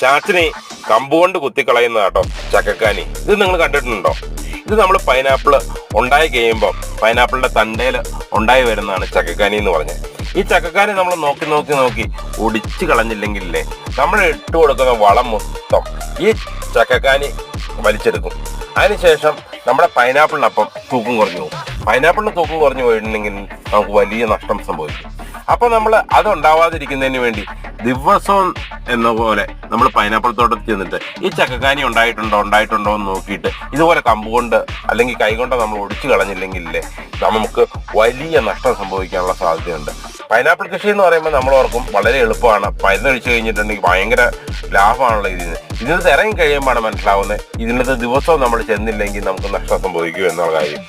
ചാച്ചിനെ കമ്പുകൊണ്ട് കുത്തിക്കളയുന്ന കേട്ടോ ചക്കക്കാനി. ഇത് നിങ്ങൾ കണ്ടിട്ടുണ്ടോ? ഇത് നമ്മൾ പൈനാപ്പിൾ ഉണ്ടായി കഴിയുമ്പോൾ പൈനാപ്പിളിന്റെ തണ്ടയിൽ ഉണ്ടായി വരുന്നതാണ് ചക്കക്കാനി എന്ന് പറഞ്ഞത്. ഈ ചക്കക്കാനി നമ്മൾ നോക്കി നോക്കി നോക്കി ഒടിച്ചു കളഞ്ഞില്ലെങ്കിലേ നമ്മൾ ഇട്ട് കൊടുക്കുന്ന വളം മൊത്തം ഈ ചക്കക്കാനി വലിച്ചെടുക്കും. അതിനുശേഷം നമ്മുടെ പൈനാപ്പിളിനപ്പം തൂക്കം കുറഞ്ഞു പോകും. പൈനാപ്പിളിന് തൂക്കം കുറഞ്ഞു പോയിട്ടുണ്ടെങ്കിൽ നമുക്ക് വലിയ നഷ്ടം സംഭവിക്കും. അപ്പോൾ നമ്മൾ അത് ഉണ്ടാവാതിരിക്കുന്നതിന് വേണ്ടി ദിവസവും എന്ന പോലെ നമ്മൾ പൈനാപ്പിൾ തോട്ടത്തിൽ ചെന്നിട്ട് ഈ ചക്കക്കാനി ഉണ്ടായിട്ടുണ്ടോ എന്ന് നോക്കിയിട്ട് ഇതുപോലെ കമ്പുകൊണ്ട് അല്ലെങ്കിൽ കൈകൊണ്ട് നമ്മൾ ഒടിച്ചു കളഞ്ഞില്ലെങ്കിലേ നമുക്ക് വലിയ നഷ്ടം സംഭവിക്കാനുള്ള സാധ്യതയുണ്ട്. പൈനാപ്പിൾ കൃഷി എന്ന് പറയുമ്പോൾ നമ്മൾ ഓർക്കും വളരെ എളുപ്പമാണ്, മരുന്നൊഴിച്ച് കഴിഞ്ഞിട്ടുണ്ടെങ്കിൽ ഭയങ്കര ലാഭമാണുള്ള ഇതിനകത്ത് ഇറങ്ങി കഴിയുമ്പോഴാണ് മനസ്സിലാവുന്നത് ഇതിനകത്ത് ദിവസവും നമ്മൾ ചെന്നില്ലെങ്കിൽ നമുക്ക് നഷ്ടം സംഭവിക്കും എന്നുള്ള കാര്യം.